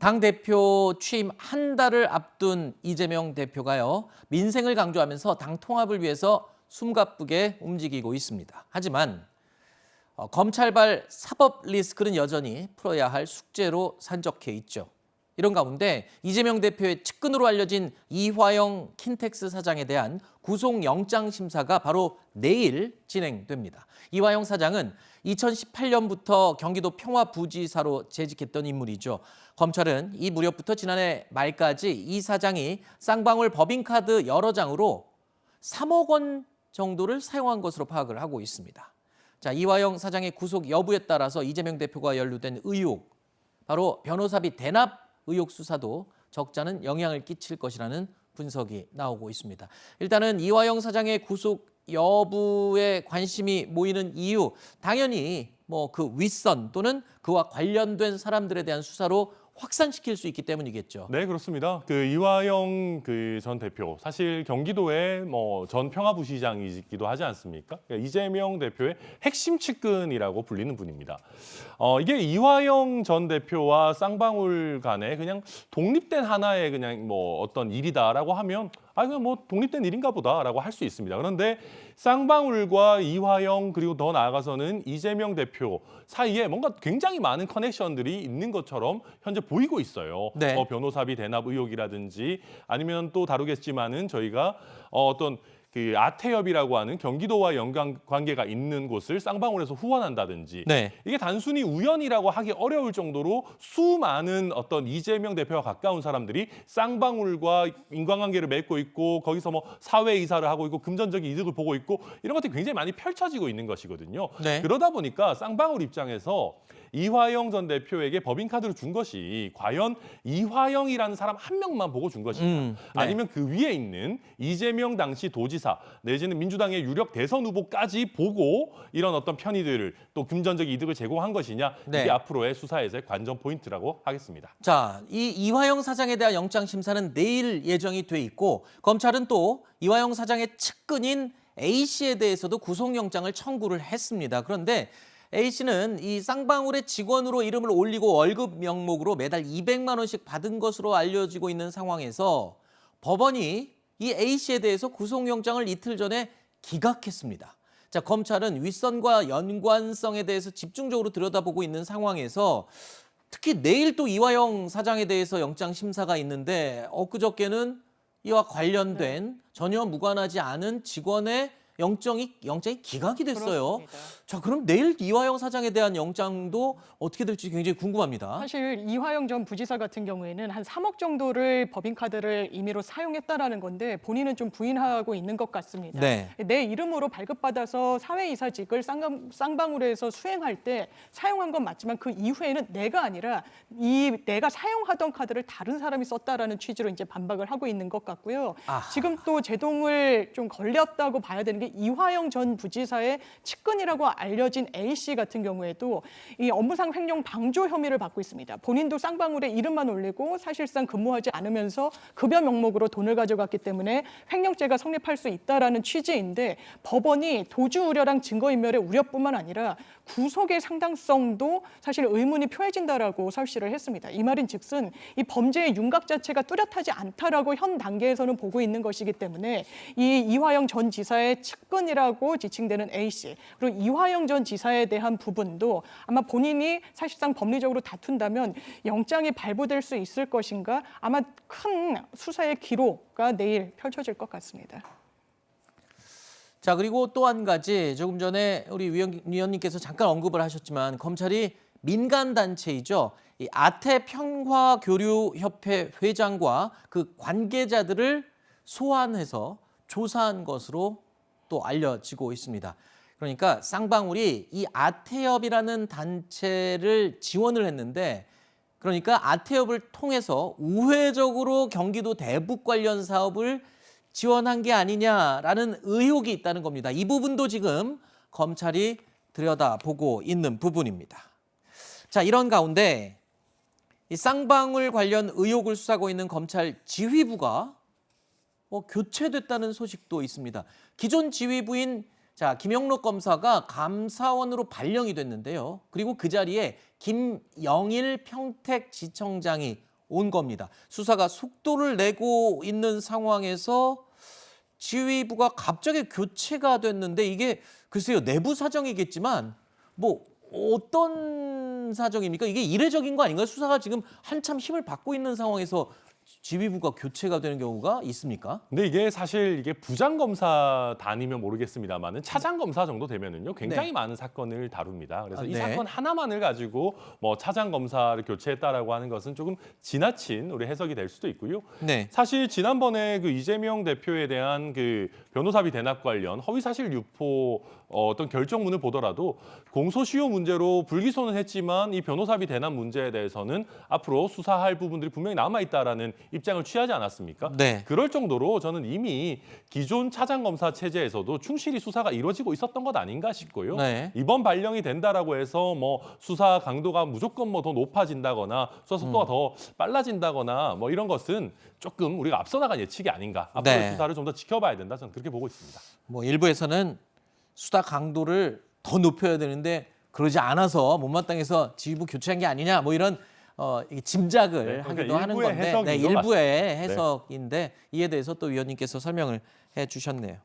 당대표 취임 한 달을 앞둔 이재명 대표가요. 민생을 강조하면서 당 통합을 위해서 숨가쁘게 움직이고 있습니다. 하지만 검찰발 사법 리스크는 여전히 풀어야 할 숙제로 산적해 있죠. 이런 가운데 이재명 대표의 측근으로 알려진 이화영 킨텍스 사장에 대한 구속영장 심사가 바로 내일 진행됩니다. 이화영 사장은 2018년부터 경기도 평화부지사로 재직했던 인물이죠. 검찰은 이 무렵부터 지난해 말까지 이 사장이 쌍방울 법인카드 여러 장으로 3억 원 정도를 사용한 것으로 파악을 하고 있습니다. 자, 이화영 사장의 구속 여부에 따라서 이재명 대표가 연루된 의혹, 바로 변호사비 대납 의혹 수사도 적잖은 영향을 끼칠 것이라는 분석이 나오고 있습니다. 일단은 이화영 사장의 구속 여부에 관심이 모이는 이유, 당연히 그 윗선 또는 그와 관련된 사람들에 대한 수사로 확산시킬 수 있기 때문이겠죠. 네, 그렇습니다. 이화영 전 대표, 사실 경기도의 전 평화부시장이기도 하지 않습니까? 이재명 대표의 핵심 측근이라고 불리는 분입니다. 이게 이화영 전 대표와 쌍방울 간에 그냥 독립된 하나의 그냥 어떤 일이다라고 하면 그냥 독립된 일인가 보다라고 할 수 있습니다. 그런데 쌍방울과 이화영 그리고 더 나아가서는 이재명 대표 사이에 뭔가 굉장히 많은 커넥션들이 있는 것처럼 현재 보이고 있어요. 네. 변호사비 대납 의혹이라든지 아니면 또 다루겠지만은 저희가 어떤 아태협이라고 하는 경기도와 연관관계가 있는 곳을 쌍방울에서 후원한다든지 네. 이게 단순히 우연이라고 하기 어려울 정도로 수많은 어떤 이재명 대표와 가까운 사람들이 쌍방울과 인과관계를 맺고 있고 거기서 사회 이사를 하고 있고 금전적인 이득을 보고 있고 이런 것들이 굉장히 많이 펼쳐지고 있는 것이거든요. 네. 그러다 보니까 쌍방울 입장에서 이화영 전 대표에게 법인카드를 준 것이 과연 이화영이라는 사람 한 명만 보고 준 것이냐 네. 아니면 그 위에 있는 이재명 당시 도지사 내지는 민주당의 유력 대선 후보까지 보고 이런 어떤 편의들을 또 금전적 이득을 제공한 것이냐 네. 이게 앞으로의 수사에서의 관전 포인트라고 하겠습니다. 자, 이 이화영 사장에 대한 영장 심사는 내일 예정이 돼 있고 검찰은 또 이화영 사장의 측근인 A씨에 대해서도 구속영장을 청구를 했습니다. 그런데 A씨는 이 쌍방울의 직원으로 이름을 올리고 월급 명목으로 매달 200만 원씩 받은 것으로 알려지고 있는 상황에서 법원이 이 A씨에 대해서 구속영장을 이틀 전에 기각했습니다. 자, 검찰은 윗선과 연관성에 대해서 집중적으로 들여다보고 있는 상황에서 특히 내일 또 이화영 사장에 대해서 영장 심사가 있는데 엊그저께는 이와 관련된 전혀 무관하지 않은 직원의 영장이 기각이 됐어요. 그렇습니다. 자, 그럼 내일 이화영 사장에 대한 영장도 어떻게 될지 굉장히 궁금합니다. 사실 이화영 전 부지사 같은 경우에는 한 3억 정도를 법인카드를 임의로 사용했다라는 건데 본인은 좀 부인하고 있는 것 같습니다. 네. 내 이름으로 발급받아서 사회이사직을 쌍방울에서 수행할 때 사용한 건 맞지만 그 이후에는 내가 아니라 내가 사용하던 카드를 다른 사람이 썼다라는 취지로 이제 반박을 하고 있는 것 같고요. 아하. 지금 또 제동을 좀 걸렸다고 봐야 되는 게 이화영 전 부지사의 측근이라고 알려진 A씨 같은 경우에도 이 업무상 횡령 방조 혐의를 받고 있습니다. 본인도 쌍방울에 이름만 올리고 사실상 근무하지 않으면서 급여 명목으로 돈을 가져갔기 때문에 횡령죄가 성립할 수 있다라는 취지인데 법원이 도주 우려랑 증거인멸의 우려뿐만 아니라 구속의 상당성도 사실 의문이 표해진다라고 설시를 했습니다. 이 말인즉슨 이 범죄의 윤곽 자체가 뚜렷하지 않다라고 현 단계에서는 보고 있는 것이기 때문에 이 이화영 전 지사의 측근이라고 지칭되는 A씨 그리고 이화영 전 지사에 대한 부분도 아마 본인이 사실상 법리적으로 다툰다면 영장이 발부될 수 있을 것인가 아마 큰 수사의 기로가 내일 펼쳐질 것 같습니다. 자, 그리고 또 한 가지 조금 전에 우리 위원님께서 잠깐 언급을 하셨지만 검찰이 민간단체이죠. 이 아태평화교류협회 회장과 그 관계자들을 소환해서 조사한 것으로 또 알려지고 있습니다. 그러니까 쌍방울이 이 아태협이라는 단체를 지원을 했는데 그러니까 아태협을 통해서 우회적으로 경기도 대북 관련 사업을 지원한 게 아니냐라는 의혹이 있다는 겁니다. 이 부분도 지금 검찰이 들여다보고 있는 부분입니다. 자, 이런 가운데 이 쌍방울 관련 의혹을 수사하고 있는 검찰 지휘부가 교체됐다는 소식도 있습니다. 기존 지휘부인 김영록 검사가 감사원으로 발령이 됐는데요. 그리고 그 자리에 김영일 평택지청장이 온 겁니다. 수사가 속도를 내고 있는 상황에서 지휘부가 갑자기 교체가 됐는데 이게 글쎄요 내부 사정이겠지만 뭐 어떤 사정입니까? 이게 이례적인 거 아닌가요? 수사가 지금 한참 힘을 받고 있는 상황에서 지휘부가 교체가 되는 경우가 있습니까? 근데 이게 사실 이게 부장검사 단이면 모르겠습니다만은 차장검사 정도 되면은요 굉장히 네. 많은 사건을 다룹니다. 그래서 이 네. 사건 하나만을 가지고 뭐 차장검사를 교체했다라고 하는 것은 조금 지나친 우리 해석이 될 수도 있고요. 네. 사실 지난번에 그 이재명 대표에 대한 그 변호사비 대납 관련 허위사실 유포 어떤 결정문을 보더라도 공소시효 문제로 불기소는 했지만 이 변호사비 대납 문제에 대해서는 앞으로 수사할 부분들이 분명히 남아있다라는 입장을 취하지 않았습니까? 네. 그럴 정도로 저는 이미 기존 차장검사 체제에서도 충실히 수사가 이루어지고 있었던 것 아닌가 싶고요. 네. 이번 발령이 된다라고 해서 뭐 수사 강도가 무조건 뭐 더 높아진다거나 수사 속도가 더 빨라진다거나 뭐 이런 것은 조금 우리가 앞서 나간 예측이 아닌가. 앞으로 네. 수사를 좀 더 지켜봐야 된다. 저는 그렇게 보고 있습니다. 뭐 일부에서는 수사 강도를 더 높여야 되는데 그러지 않아서 못마땅해서 지휘부 교체한 게 아니냐 뭐 이런 이게 짐작을 네, 하기도 그러니까 하는 일부의 건데 해석인 것 일부의 같습니다. 네. 해석인데 이에 대해서 또 위원님께서 설명을 해주셨네요.